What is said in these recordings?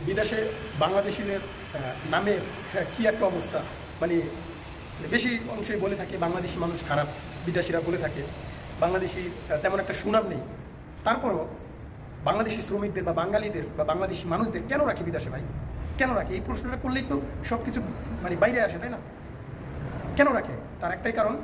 বিদেশে বাংলাদেশিদের নামের কি একটা অবস্থা, মানে বেশি অংশই বলে থাকে বাংলাদেশি মানুষ খারাপ, বিদেশিরা বলে থাকে বাংলাদেশি তেমন একটা সুনাম নেই। তারপরও বাংলাদেশি শ্রমিকদের বা বাঙালিদের বা বাংলাদেশি মানুষদের কেন রাখে বিদেশে ভাই? কেন রাখে? এই প্রশ্নটা করলেই তো সব কিছু মানে বাইরে আসে, তাই না? কেন রাখে? তার একটাই কারণ,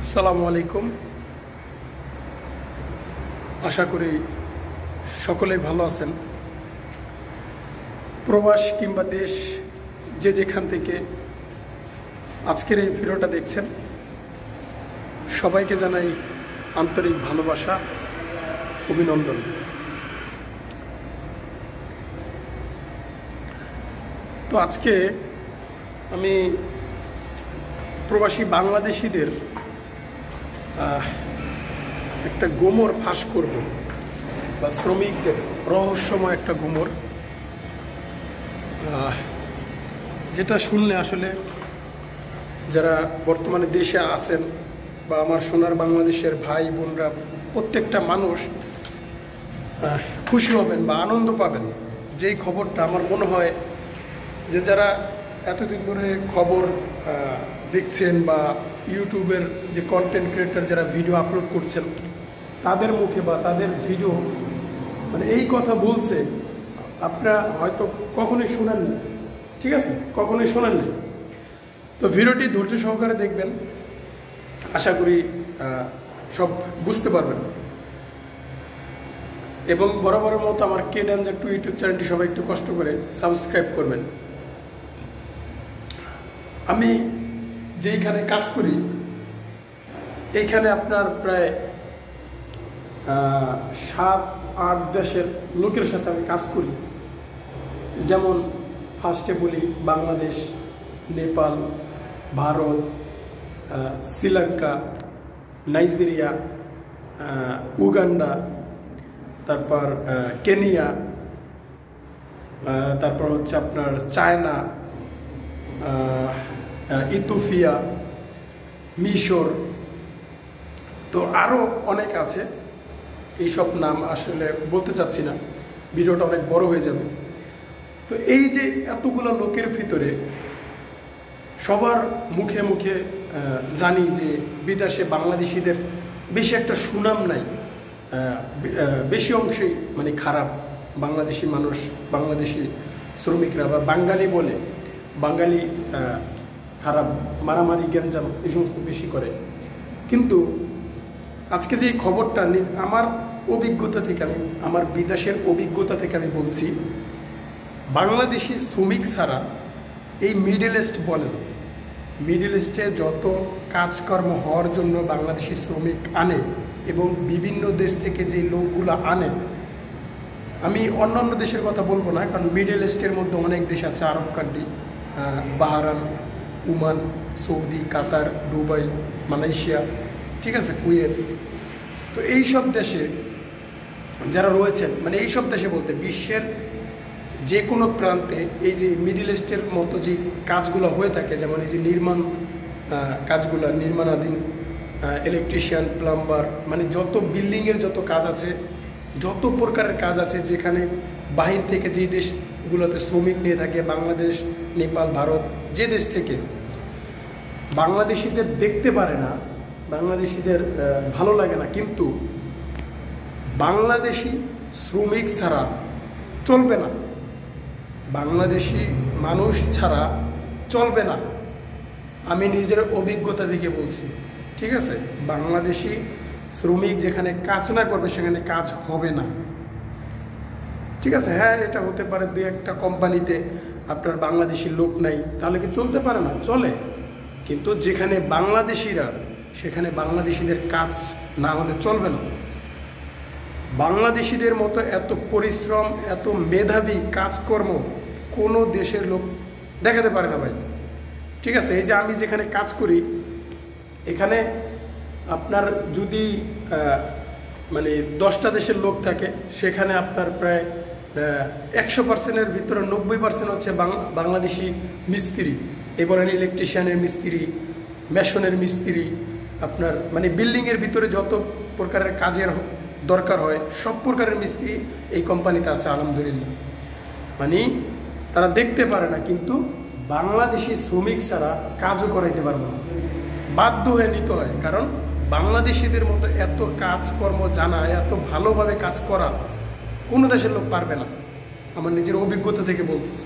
আসসালামু আলাইকুম। আশা করি সকলেই ভালো আছেন। প্রবাস কিংবা দেশ যে যেখান থেকে আজকের এই ভিডিওটা দেখছেন, সবাইকে জানাই আন্তরিক ভালোবাসা, অভিনন্দন। তো আজকে আমি প্রবাসী বাংলাদেশিদের একটা গোমর ফাঁস করব, বা শ্রমিকদের রহস্যময় একটা গোমর, যেটা শুনলে আসলে যারা বর্তমানে দেশে আছেন বা আমার সোনার বাংলাদেশের ভাই বোনরা প্রত্যেকটা মানুষ খুশি হবেন বা আনন্দ পাবেন। যেই খবরটা আমার মনে হয় যে যারা এতদিন ধরে খবর দেখছেন বা ইউটিউবের যে কন্টেন্ট ক্রিয়েটর যারা ভিডিও আপলোড করছেন, তাদের মুখে বা তাদের ভিডিও মানে এই কথা বলছে, আপনারা হয়তো কখনোই শোনেননি, ঠিক আছে? কখনোই শোনেননি। তো ভিডিওটি ধৈর্য সহকারে দেখবেন, আশা করি সব বুঝতে পারবেন। এবং বরাবরের মতো আমার কেডেঞ্জার টু ইউটিউব চ্যানেলটি সবাই একটু কষ্ট করে সাবস্ক্রাইব করবেন। আমি যেইখানে কাজ করি, এইখানে আপনার প্রায় 7-8 দেশের লোকের সাথে আমি কাজ করি। যেমন ফার্স্টে বলি বাংলাদেশ, নেপাল, ভারত, শ্রীলঙ্কা, নাইজেরিয়া, উগান্ডা, তারপর কেনিয়া, তারপর হচ্ছে আপনার চায়না, ইথিওপিয়া, মিশর, তো আরও অনেক আছে। এইসব নাম আসলে বলতে চাচ্ছি না, ভিডিওটা অনেক বড় হয়ে যাবে। তো এই যে এতগুলো লোকের ভিতরে সবার মুখে মুখে জানি যে বিদেশে বাংলাদেশিদের বেশি একটা সুনাম নাই, বেশি অংশেই মানে খারাপ। বাংলাদেশি মানুষ, বাংলাদেশি শ্রমিকরা বা বাঙালি বলে, বাঙালি খারাপ, মারামারি গ্যাঞ্জাম এই সমস্ত বেশি করে। কিন্তু আজকে যে খবরটা আমার অভিজ্ঞতা থেকে, আমি আমার বিদেশের অভিজ্ঞতা থেকে আমি বলছি, বাংলাদেশি শ্রমিক ছাড়া এই মিডল ইস্ট বলেন, মিডল ইস্টে যত কাজকর্ম হওয়ার জন্য বাংলাদেশি শ্রমিক আনে এবং বিভিন্ন দেশ থেকে যে লোকগুলো আনে, আমি অন্যান্য দেশের কথা বলবো না, কারণ মিডল ইস্টের মধ্যে অনেক দেশ আছে, আরব কান্ট্রি, বাহরান, ওমান, সৌদি, কাতার, দুবাই, মালয়েশিয়া, ঠিক আছে, কুয়েত। তো এই সব দেশে যারা রয়েছেন, মানে এই সব দেশে বলতে বিশ্বের যে কোনো প্রান্তে এই যে মিডল ইস্টের মতো যে কাজগুলো হয়ে থাকে, যেমন এই যে নির্মাণ কাজগুলো, নির্মাণাধীন, ইলেকট্রিশিয়ান, প্লাম্বার, মানে যত বিল্ডিংয়ের যত কাজ আছে, যত প্রকারের কাজ আছে, যেখানে বাহির থেকে যে দেশগুলোতে শ্রমিক নিয়ে থাকে, বাংলাদেশ, নেপাল, ভারত, যে দেশ থেকে, বাংলাদেশিদের দেখতে পারে না, বাংলাদেশিদের ভালো লাগে না, কিন্তু বাংলাদেশি শ্রমিক ছাড়া চলবে না, বাংলাদেশি মানুষ ছাড়া চলবে না। আমি নিজের অভিজ্ঞতা থেকে বলছি, ঠিক আছে? বাংলাদেশি শ্রমিক যেখানে কাজ না করবে সেখানে কাজ হবে না, ঠিক আছে? হ্যাঁ, এটা হতে পারে দু একটা কোম্পানিতে আপনার বাংলাদেশি লোক নাই, তাহলে কি চলতে পারে না? চলে। কিন্তু যেখানে বাংলাদেশিরা, সেখানে বাংলাদেশিদের কাজ না হলে চলবে না। বাংলাদেশিদের মতো এত পরিশ্রম, এত মেধাবী কাজকর্ম কোনো দেশের লোক দেখাতে পারে না ভাই, ঠিক আছে? এই যে আমি যেখানে কাজ করি, এখানে আপনার যদি মানে 10টা দেশের লোক থাকে, সেখানে আপনার প্রায় 100%-এর ভিতরে 90% হচ্ছে বাংলাদেশি মিস্ত্রি। এই বলেন ইলেকট্রিশিয়ানের মিস্ত্রি, মেশনের মিস্ত্রি, আপনার মানে বিল্ডিংয়ের ভিতরে যত প্রকারের কাজের দরকার হয় সব প্রকারের মিস্ত্রি এই কোম্পানিতে আছে আলহামদুলিল্লাহ। মানে তারা দেখতে পারে না, কিন্তু বাংলাদেশি শ্রমিক ছাড়া কাজও করাইতে পারবে না, বাধ্য হয়ে নিতে হয়। কারণ বাংলাদেশিদের মতো এত কাজকর্ম জানা, এত ভালোভাবে কাজ করা কোনো দেশের লোক পারবে না, আমার নিজের অভিজ্ঞতা থেকে বলতেছি,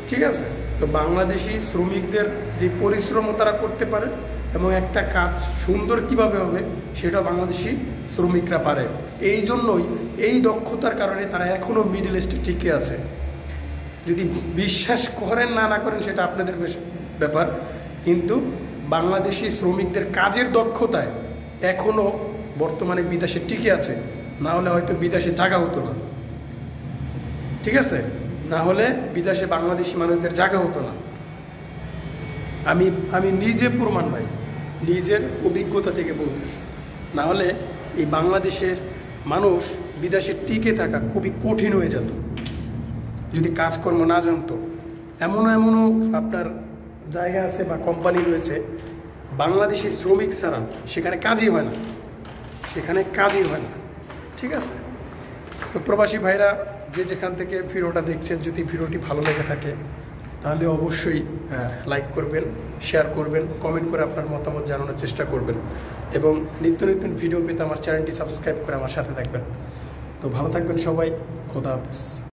ঠিক আছে? তো বাংলাদেশি শ্রমিকদের যে পরিশ্রম তারা করতে পারে এবং একটা কাজ সুন্দর কিভাবে হবে সেটা বাংলাদেশি শ্রমিকরা পারে। এই জন্যই এই দক্ষতার কারণে তারা এখনও মিডল ইস্টে টিকে আছে। যদি বিশ্বাস করেন না করেন সেটা আপনাদের ব্যাপার, কিন্তু বাংলাদেশি শ্রমিকদের কাজের দক্ষতায় এখনও বর্তমানে বিদেশে টিকে আছে, না হলে হয়তো বিদেশে জায়গা হতো না, ঠিক আছে? না হলে বিদেশে বাংলাদেশি মানুষদের জায়গা হতো না। আমি নিজে প্রমাণ ভাই, নিজের অভিজ্ঞতা থেকে বলতেছি। না হলে এই বাংলাদেশের মানুষ বিদেশে টিকে থাকা খুবই কঠিন হয়ে যেত যদি কাজকর্ম না জানতো। এমনও আপনার জায়গা আছে বা কোম্পানি রয়েছে বাংলাদেশি শ্রমিক ছাড়া সেখানে কাজই হয় না, ঠিক আছে? তো প্রবাসী ভাইরা যে যেখান থেকে ভিডিওটা দেখছেন, যদি ভিডিওটি ভালো লেগে থাকে তাহলে অবশ্যই লাইক করবেন, শেয়ার করবেন, কমেন্ট করে আপনার মতামত জানানোর চেষ্টা করবেন এবং নিত্য নতুন ভিডিও পেতে আমার চ্যানেলটি সাবস্ক্রাইব করে আমার সাথে থাকবেন। তো ভালো থাকবেন সবাই, খোদা হাফেজ।